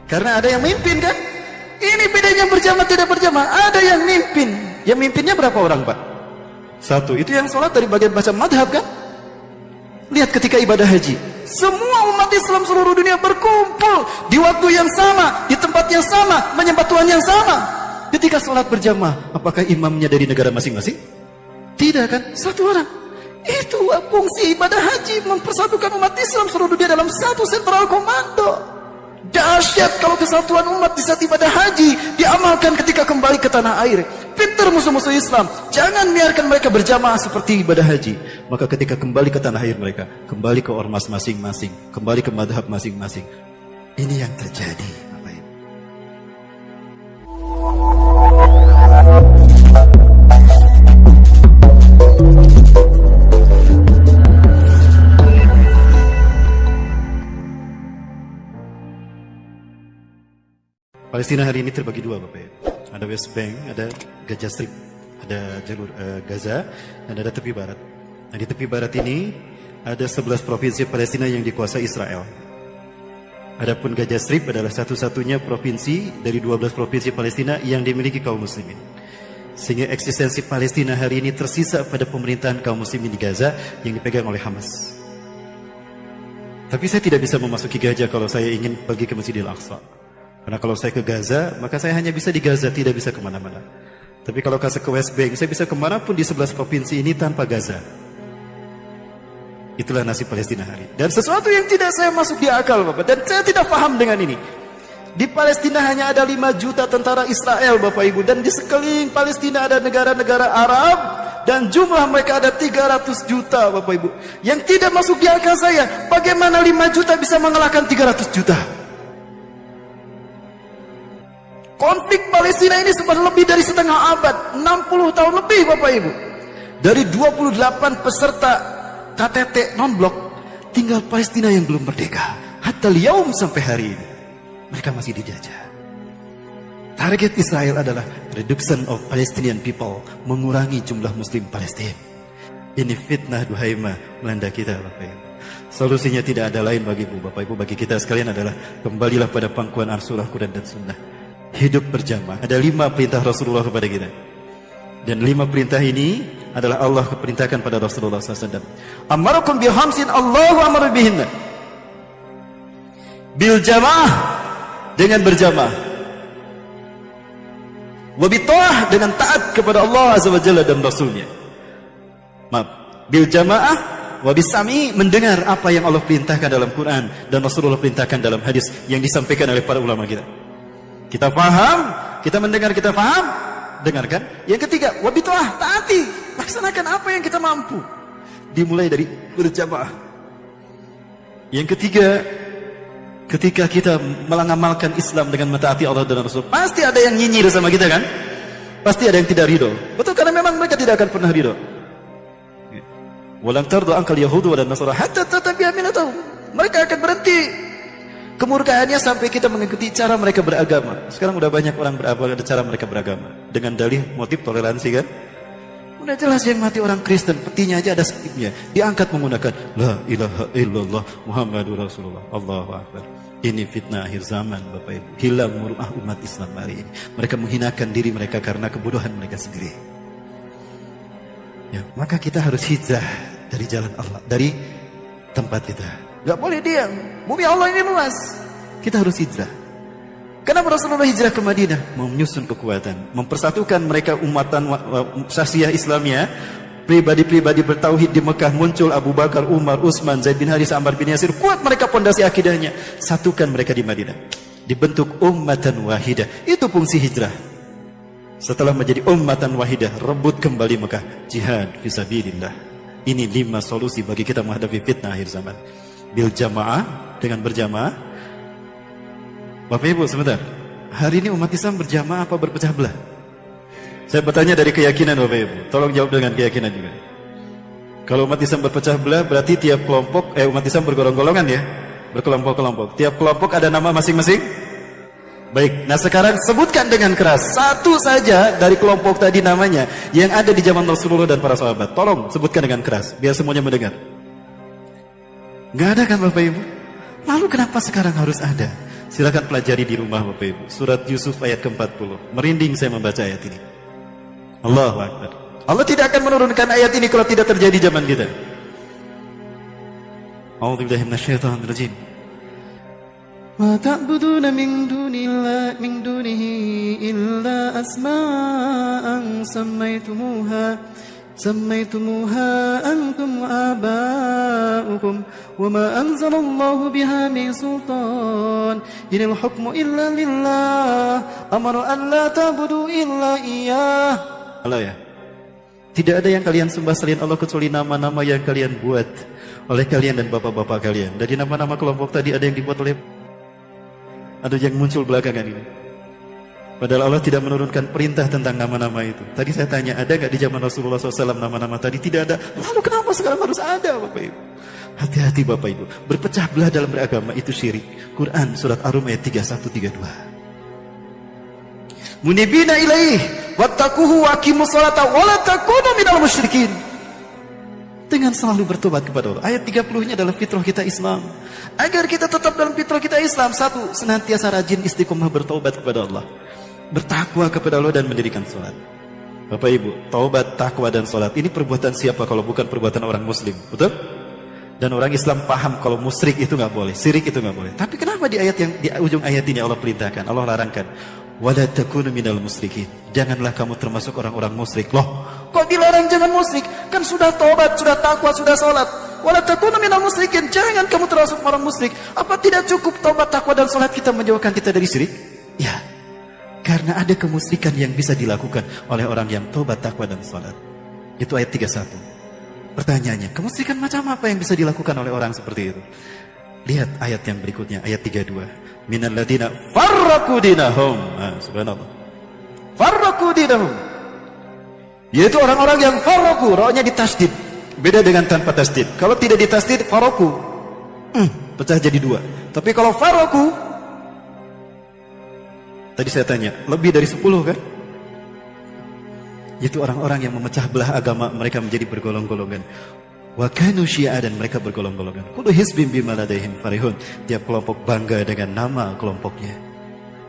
Karena ada yang mimpin kan? Ini bedanya berjamaah tidak berjamaah. Ada yang mimpin. Yang mimpinnya berapa orang, Pak? Satu. Itu yang sholat dari bagian baca madhab kan? Lihat ketika ibadah haji, semua umat Islam seluruh dunia berkumpul di waktu yang sama, di tempat yang sama, menyembah Tuhan yang sama. Ketika sholat berjamaah, apakah imamnya dari negara masing-masing? Tidak kan? Satu orang. Itu fungsi ibadah haji, mempersatukan umat Islam seluruh dunia dalam satu sentral komando. Dahsyat kalau kesatuan umat di saat ibadah haji diamalkan ketika kembali ke tanah air. Pintar musuh-musuh Islam, jangan biarkan mereka berjamaah seperti ibadah haji. Maka ketika kembali ke tanah air mereka, kembali ke ormas masing-masing, kembali ke madhab masing-masing. Ini yang terjadi. Palestina hari ini terbagi dua, Bapak Ibu. Ada West Bank, ada Gaza Strip, ada jalur Gaza, dan ada tepi barat. Nah, di tepi barat ini ada 11 provinsi Palestina yang dikuasai Israel. Adapun Gaza Strip adalah satu-satunya provinsi dari 12 provinsi Palestina yang dimiliki kaum muslimin. Sehingga eksistensi Palestina hari ini tersisa pada pemerintahan kaum muslimin di Gaza yang dipegang oleh Hamas. Tapi saya tidak bisa memasuki Gaza kalau saya ingin pergi ke Masjidil Aqsa. Karena kalau saya ke Gaza, maka saya hanya bisa di Gaza, tidak bisa kemana-mana. Tapi kalau saya ke West Bank, saya bisa kemanapun di 11 provinsi ini tanpa Gaza. Itulah nasib Palestina hari. Dan sesuatu yang tidak saya masuk di akal, Bapak. Dan saya tidak paham dengan ini. Di Palestina hanya ada 5 juta tentara Israel, Bapak Ibu. Dan di sekeliling Palestina ada negara-negara Arab. Dan jumlah mereka ada 300 juta, Bapak Ibu. Yang tidak masuk di akal saya, bagaimana 5 juta bisa mengalahkan 300 juta? Konflik Palestina ini sudah lebih dari setengah abad, 60 tahun lebih, Bapak Ibu. Dari 28 peserta KTT non-blok, tinggal Palestina yang belum merdeka. Hatta liyaum sampai hari ini, mereka masih dijajah. Target Israel adalah reduction of Palestinian people, mengurangi jumlah Muslim Palestina. Ini fitnah duhaima melanda kita, Bapak Ibu. Solusinya tidak ada lain bagi Ibu, Bapak Ibu, bagi kita sekalian adalah kembalilah pada pangkuan Al-Surah, Quran dan Sunnah. Hidup berjamaah. Ada 5 perintah Rasulullah kepada kita. Dan 5 perintah ini adalah Allah perintahkan pada Rasulullah SAW. Amarakum bihamsin Allahu amara bihinna. Bil jamaah, dengan berjamaah. Wabita'ah, dengan taat kepada Allah Azza wa Jalla dan Rasulnya. Maaf, bil jamaah, wabisami, mendengar apa yang Allah perintahkan dalam Quran dan Rasulullah perintahkan dalam hadis yang disampaikan oleh para ulama kita. Kita paham, kita mendengar, kita paham, dengarkan. Yang ketiga, wabita'ah, taati, laksanakan apa yang kita mampu. Dimulai dari berjamaah. Yang ketiga, ketika kita mengamalkan Islam dengan mentaati Allah dan Rasul, pasti ada yang nyinyir sama kita kan? Pasti ada yang tidak ridho. Betul, karena memang mereka tidak akan pernah ridho. Walan tardu ankal yahudu walan nasara hatta tattabi'a millatahum. Mereka akan berhenti kemurkaannya sampai kita mengikuti cara mereka beragama. Sekarang udah banyak orang ada cara mereka beragama dengan dalih motif toleransi kan? Udah jelas yang mati orang Kristen, petinya aja ada skripnya, diangkat menggunakan la ilaha illallah Muhammadur Rasulullah, Allahu Akbar. Ini fitnah akhir zaman, Bapak Ibu. Hilang muruah umat Islam hari ini. Mereka menghinakan diri mereka karena kebodohan mereka sendiri. Ya, maka kita harus hijrah dari jalan Allah, dari tempat kita. Gak boleh diam. Bumi Allah ini luas. Kita harus hijrah. Kenapa Rasulullah hijrah ke Madinah? Mau menyusun kekuatan, mempersatukan mereka umatan sasiyah Islamia. Pribadi-pribadi bertauhid di Mekah muncul, Abu Bakar, Umar, Utsman, Zaid bin Haris, Ammar bin Yasir. Kuat mereka pondasi akidahnya. Satukan mereka di Madinah. Dibentuk ummatan wahidah. Itu fungsi hijrah. Setelah menjadi ummatan wahidah, rebut kembali Mekah. Jihad fisabilillah. Ini 5 solusi bagi kita menghadapi fitnah akhir zaman. Bil jamaah, dengan berjamaah. Bapak Ibu sebentar, hari ini umat Islam berjamaah apa berpecah belah? Saya bertanya dari keyakinan Bapak Ibu, tolong jawab dengan keyakinan juga. Kalau umat Islam berpecah belah berarti tiap kelompok, umat Islam bergolong-golongan ya, berkelompok-kelompok. Tiap kelompok ada nama masing-masing. Baik, nah sekarang sebutkan dengan keras satu saja dari kelompok tadi namanya yang ada di zaman Rasulullah dan para sahabat. Tolong sebutkan dengan keras biar semuanya mendengar. Gak ada kan Bapak Ibu? Lalu kenapa sekarang harus ada? Silakan pelajari di rumah Bapak Ibu. Surat Yusuf ayat ke-40. Merinding saya membaca ayat ini. Allahu Akbar. Allah tidak akan menurunkan ayat ini kalau tidak terjadi zaman kita. A'udzubillahi minasyaitonir rajim. Wa ta'buduna min dunihi illa asma'an سميتموها أنتم وآباؤكم وما أنزل الله بها من سلطان إن الحكم إلا لله أمر أن لا تعبدوا إلا إياه. Allah ya. Tidak ada yang kalian sembah selain Allah kecuali nama-nama yang kalian buat oleh kalian dan bapak-bapak kalian. Dari nama-nama kelompok tadi ada yang dibuat oleh, ada yang muncul belakangan ini. Padahal Allah tidak menurunkan perintah tentang nama-nama itu. Tadi saya tanya, ada nggak di zaman Rasulullah SAW nama-nama tadi? Tidak ada. Lalu kenapa sekarang harus ada, Bapak Ibu? Hati-hati Bapak Ibu. Berpecah belah dalam beragama itu syirik. Quran surat Ar-Rum ayat 31-32. Munibina ilaih wattaquhu wa aqimus salata wa la takunu minal musyrikin. Dengan selalu bertobat kepada Allah. Ayat 30-nya adalah fitrah kita Islam. Agar kita tetap dalam fitrah kita Islam, satu, senantiasa rajin istiqomah bertobat kepada Allah. Bertakwa kepada Allah dan mendirikan sholat. Bapak Ibu, taubat, takwa dan sholat ini perbuatan siapa kalau bukan perbuatan orang muslim? Betul? Dan orang Islam paham kalau musyrik itu nggak boleh, syirik itu nggak boleh. Tapi kenapa di ayat yang di ujung ayat ini Allah perintahkan, Allah larangkan? Wala takunu minal musyrikin. Janganlah kamu termasuk orang-orang musyrik. Loh, kok dilarang jangan musyrik? Kan sudah taubat, sudah takwa, sudah sholat. Wala takunu minal musyrikin. Jangan kamu termasuk orang musyrik. Apa tidak cukup taubat, takwa dan sholat kita menjauhkan kita dari syirik? Ya. Karena ada kemusyrikan yang bisa dilakukan oleh orang yang taubat, takwa dan salat. Itu ayat 31. Pertanyaannya, kemusyrikan macam apa yang bisa dilakukan oleh orang seperti itu? Lihat ayat yang berikutnya, ayat 32. Minal ladina farraqu dinahum. Subhanallah. Farraqu dinahum. Yaitu orang-orang yang farraqu, rohnya ditasdid. Beda dengan tanpa tasdid. Kalau tidak ditasdid, farraqu. Pecah jadi dua. Tapi kalau farraqu, tadi saya tanya, lebih dari 10 kan? Itu orang-orang yang memecah belah agama, mereka menjadi bergolong-golongan. Wa kanu syi'a, dan mereka bergolong-golongan. Kullu hizbin bima ladaihim farihun. Tiap kelompok bangga dengan nama kelompoknya.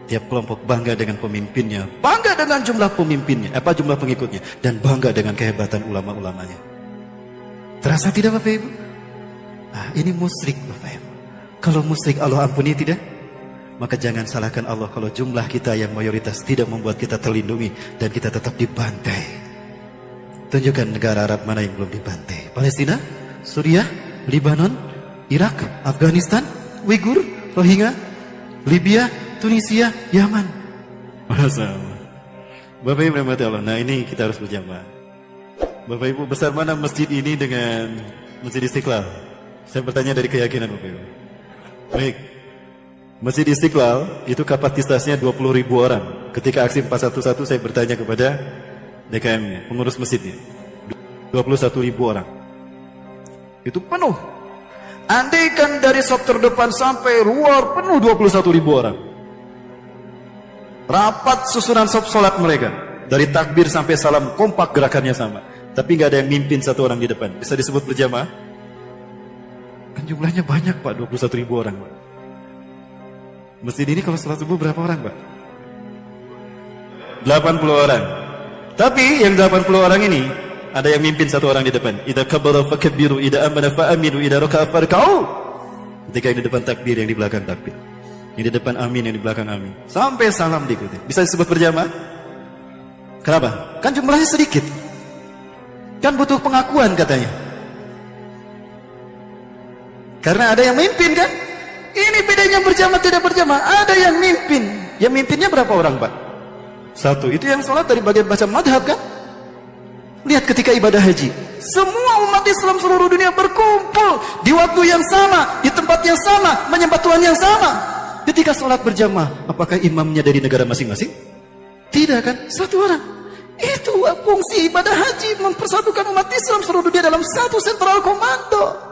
Tiap kelompok bangga dengan pemimpinnya, bangga dengan jumlah pemimpinnya, jumlah pengikutnya, dan bangga dengan kehebatan ulama-ulamanya. Terasa tidak Bapak Ibu? Ini musyrik Bapak Ibu. Kalau musyrik Allah ampuni tidak? Maka jangan salahkan Allah kalau jumlah kita yang mayoritas tidak membuat kita terlindungi dan kita tetap dibantai. Tunjukkan negara Arab mana yang belum dibantai. Palestina, Suriah, Libanon, Irak, Afghanistan, Uighur, Rohingya, Libya, Tunisia, Yaman. Masya Allah. Bapak Ibu rahmati Allah. Nah ini kita harus berjamaah. Bapak Ibu, besar mana masjid ini dengan Masjid Istiqlal? Saya bertanya dari keyakinan Bapak Ibu. Baik. Masjid Istiqlal itu kapasitasnya 20.000 orang. Ketika aksi 411 saya bertanya kepada DKM-nya, pengurus masjidnya. 21.000 orang. Itu penuh. Andaikan dari sop terdepan sampai luar penuh 21.000 orang. Rapat susunan sop sholat mereka. Dari takbir sampai salam kompak gerakannya sama. Tapi nggak ada yang mimpin satu orang di depan. Bisa disebut berjamaah? Kan jumlahnya banyak Pak, 21.000 orang Pak. Masjid ini kalau sholat subuh berapa orang Pak? 80 orang. Tapi yang 80 orang ini ada yang mimpin satu orang di depan. Idza kabbara fakabbiru, idza amana fa'aminu, idza raka'a farka'u. Ketika yang di depan takbir, yang di belakang takbir. Yang di depan amin, yang di belakang amin. Sampai salam diikuti. Bisa disebut berjamaah? Kenapa? Kan jumlahnya sedikit. Kan butuh pengakuan katanya. Karena ada yang mimpin kan? Ini bedanya berjamaah tidak berjamaah. Ada yang mimpin. Yang mimpinnya berapa orang Pak? Satu. Itu yang sholat dari bagian baca madhab kan? Lihat ketika ibadah haji. Semua umat Islam seluruh dunia berkumpul. Di waktu yang sama. Di tempat yang sama. Menyembah Tuhan yang sama. Ketika sholat berjamaah. Apakah imamnya dari negara masing-masing? Tidak kan? Satu orang. Itu fungsi ibadah haji. Mempersatukan umat Islam seluruh dunia dalam satu sentral komando.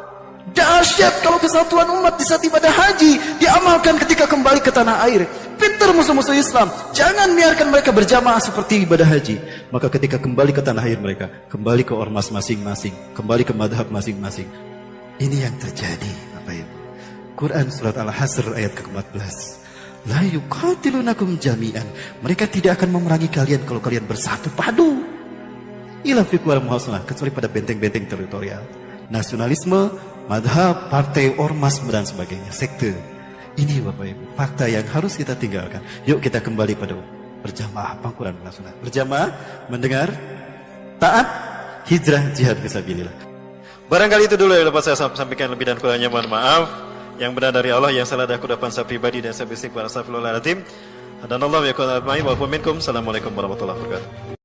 Dahsyat kalau kesatuan umat di saat ibadah haji diamalkan ketika kembali ke tanah air. Pintar musuh-musuh Islam. Jangan biarkan mereka berjamaah seperti ibadah haji. Maka ketika kembali ke tanah air mereka, kembali ke ormas masing-masing, kembali ke madhab masing-masing. Ini yang terjadi Bapak Ibu. Quran surat Al-Hasr ayat ke-14. La yuqatilunakum jami'an. Mereka tidak akan memerangi kalian kalau kalian bersatu padu. Ila fiqwal muhasnah, kecuali pada benteng-benteng teritorial. Nasionalisme, madhab, partai, ormas, dan sebagainya. Sekte. Ini Bapak Ibu, fakta yang harus kita tinggalkan. Yuk kita kembali pada berjamaah pangkuran nasional. Berjamaah, mendengar, taat, hijrah, jihad fisabilillah. Barangkali itu dulu yang dapat saya sampaikan, lebih dan kurangnya mohon maaf. Yang benar dari Allah, yang salah dari kudapan saya pribadi dan saya berisik pada astagfirullahaladzim. Dan Allah ya kunal ma'in wa minkum. Assalamualaikum warahmatullahi wabarakatuh.